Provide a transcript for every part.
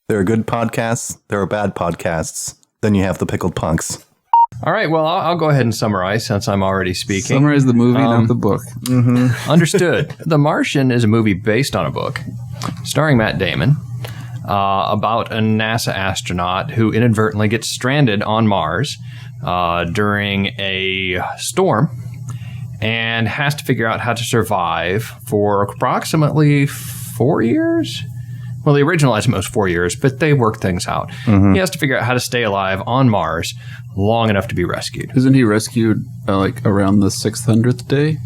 There are good podcasts. There are bad podcasts. Then you have the pickled punks. All right, well, I'll go ahead and summarize since I'm already speaking. Summarize the movie, not the book. Mm-hmm. Understood. The Martian is a movie based on a book starring Matt Damon about a NASA astronaut who inadvertently gets stranded on Mars during a storm and has to figure out how to survive for approximately 4 years. Well, the original estimate was 4 years, but they worked things out. Mm-hmm. He has to figure out how to stay alive on Mars long enough to be rescued. Isn't he rescued around the 600th day?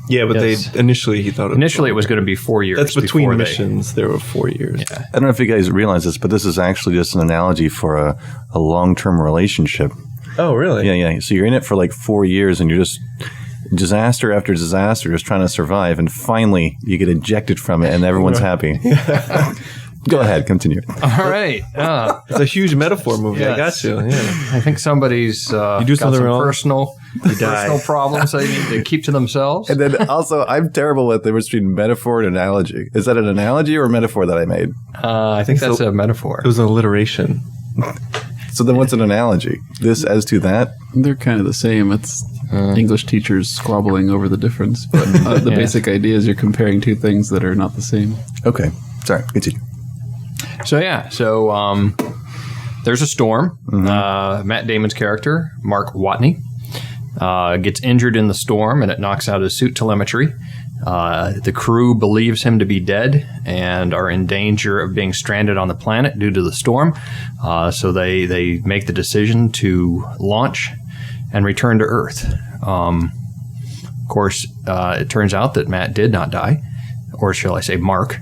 Yeah, but he thought it was going to be 4 years. That's between missions. There were 4 years. Yeah. I don't know if you guys realize this, but this is actually just an analogy for a long-term relationship. Oh, really? Yeah. So you're in it for like 4 years, and you're just disaster after disaster, just trying to survive, and finally you get ejected from it, and everyone's happy. Go ahead, continue. All right. It's a huge metaphor movie. Yes. I got you. Yeah. I think somebody's you do something wrong. personal problems they need to keep to themselves. And then also, I'm terrible with the difference between metaphor and analogy. Is that an analogy or a metaphor that I made? I think that's a metaphor. It was an alliteration. So then what's an analogy? This as to that? They're kind of the same. It's English teachers squabbling over the difference. But the basic idea is you're comparing two things that are not the same. Okay. Sorry. Continue. So there's a storm. Mm-hmm. Matt Damon's character, Mark Watney, gets injured in the storm, and it knocks out his suit telemetry. The crew believes him to be dead and are in danger of being stranded on the planet due to the storm. So they make the decision to launch and return to Earth. Of course, it turns out that Matt did not die, or shall I say Mark.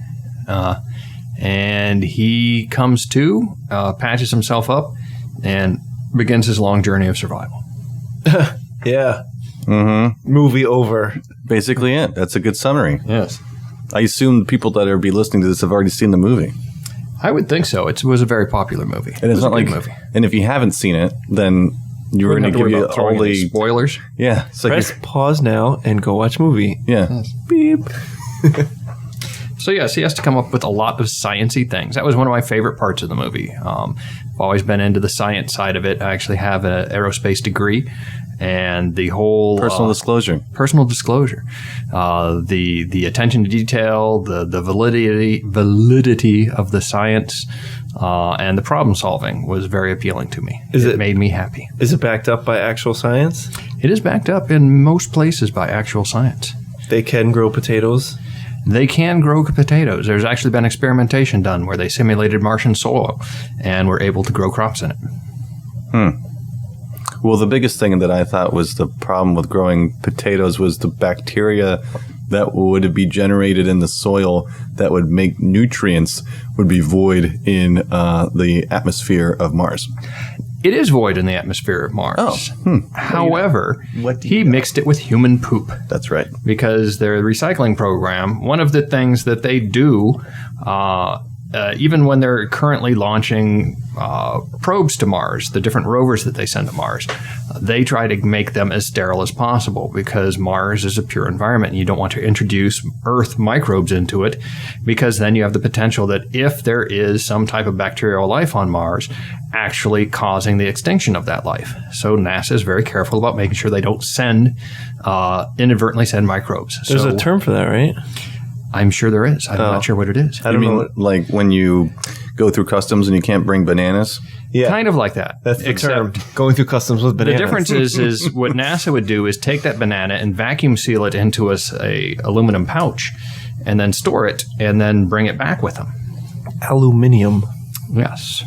And he comes to, patches himself up, and begins his long journey of survival. Yeah. Mm-hmm. Movie over. Basically it. That's a good summary. Yes. I assume people that are be listening to this have already seen the movie. I would think so. It was a very popular movie. And it's not like movie. And if you haven't seen it, then you're going to give you all the spoilers. Yeah. So press pause now and go watch movie. Yeah. Yes. Beep. So yes, he has to come up with a lot of sciencey things. That was one of my favorite parts of the movie. I've always been into the science side of it. I actually have an aerospace degree, and the whole personal disclosure, the attention to detail, the validity of the science, and the problem solving was very appealing to me. It made me happy. Is it backed up by actual science? It is backed up in most places by actual science. They can grow potatoes. They can grow potatoes. There's actually been experimentation done where they simulated Martian soil and were able to grow crops in it. Well, the biggest thing that I thought was the problem with growing potatoes was the bacteria that would be generated in the soil that would make nutrients would be void in the atmosphere of Mars. It is void in the atmosphere of Mars. Oh. However, he mixed it with human poop. That's right. Because their recycling program, one of the things that they do, even when they're currently launching probes to Mars, the different rovers that they send to Mars, they try to make them as sterile as possible because Mars is a pure environment and you don't want to introduce Earth microbes into it because then you have the potential that if there is some type of bacterial life on Mars, actually causing the extinction of that life. So NASA is very careful about making sure they don't inadvertently send microbes. There's a term for that, right? I'm sure there is. I'm not sure what it is. I don't know. Like when you go through customs and you can't bring bananas? Yeah. Kind of like that. That's the term. Going through customs with bananas. The difference is what NASA would do is take that banana and vacuum seal it into a aluminum pouch and then store it and then bring it back with them. Aluminium. Yes.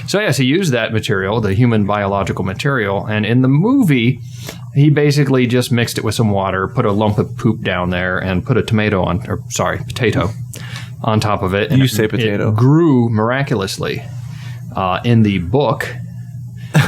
So yes, he used that material, the human biological material, and in the movie, he basically just mixed it with some water, put a lump of poop down there, and put a potato on top of it. You say potato. It grew miraculously. In the book,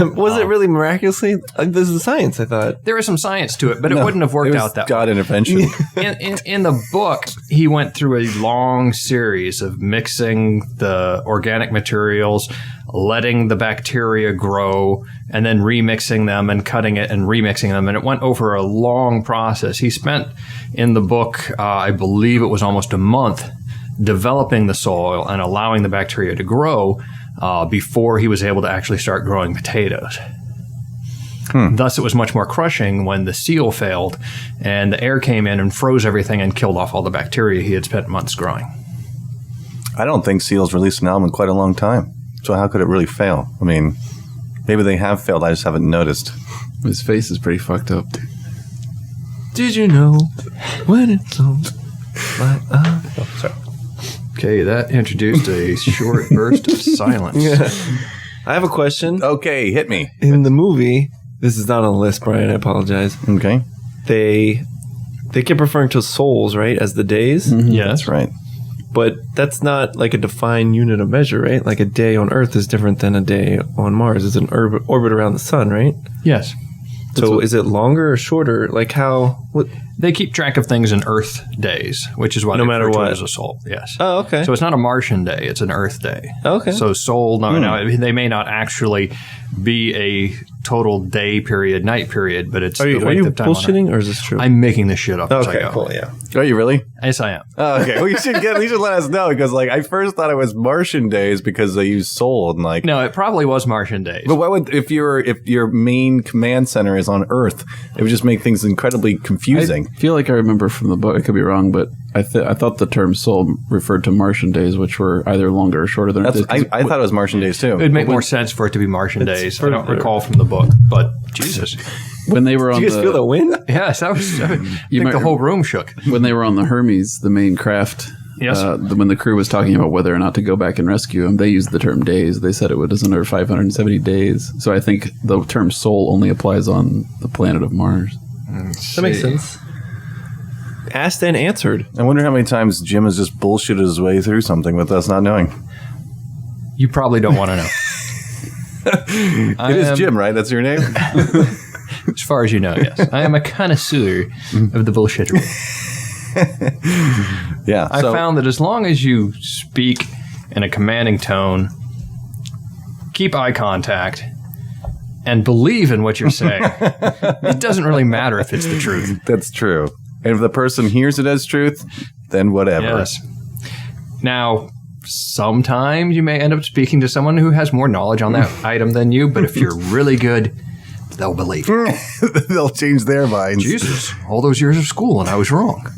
Was it really miraculously? This is science, I thought. There was some science to it, but it wouldn't have worked out that God way. intervention. In the book, he went through a long series of mixing the organic materials, letting the bacteria grow, and then remixing them and cutting it and remixing them. And it went over a long process. He spent, in the book, I believe it was almost a month, developing the soil and allowing the bacteria to grow before he was able to actually start growing potatoes. Thus, it was much more crushing when the seal failed and the air came in and froze everything and killed off all the bacteria he had spent months growing. I don't think seals released an album in quite a long time. So how could it really fail? I mean, maybe they have failed. I just haven't noticed. His face is pretty fucked up. Did you know when it's on? Sorry. Okay, that introduced a short burst of silence. Yeah. I have a question. Okay, hit me. In the movie, this is not on the list, Brian. I apologize. Okay. They kept referring to souls, right, as the days. Yes. That's right. But that's not like a defined unit of measure, right? Like a day on Earth is different than a day on Mars. It's an orbit around the sun, right? Yes. So is it longer or shorter? Like how? What? They keep track of things in Earth days, which is why No they matter refer to what. it as a sol. Yes. Oh, okay. So it's not a Martian day; it's an Earth day. Okay. So sol. No, they may not actually be a total day period, night period, but it's Are the you length of time on Earth. bullshitting or is this true? I'm making this shit up as I okay, go. cool, yeah. Are you really? Yes, I am. Oh, okay. Well, you should let us know because, like, I first thought it was Martian days because they use Sol and like. No, it probably was Martian days. But why would if your main command center is on Earth, it would just make things incredibly confusing. I feel like I remember from the book, I could be wrong, but I thought the term soul referred to Martian days, which were either longer or shorter than I thought it was Martian days too. It'd make more sense for it to be Martian days. I don't recall from the book, but Jesus. when they were on Did you guys feel the wind? Yes, that was. I think might the whole room shook. when they were on the Hermes, the main craft. Yes. When the crew was talking about whether or not to go back and rescue him, they used the term days. They said it was under 570 days. So I think the term soul only applies on the planet of Mars. That makes sense. Asked and answered. I wonder how many times Jim has just bullshitted his way through something with us not knowing. You probably don't want to know. It is Jim, right? That's your name? As far as you know, yes. I am a connoisseur of the bullshittery. Yeah. I found that as long as you speak in a commanding tone, keep eye contact, and believe in what you're saying, it doesn't really matter if it's the truth. That's true. And if the person hears it as truth, then whatever. Yes. Now, sometimes you may end up speaking to someone who has more knowledge on that item than you, but if you're really good, they'll believe you. They'll change their minds. Jesus, all those years of school and I was wrong.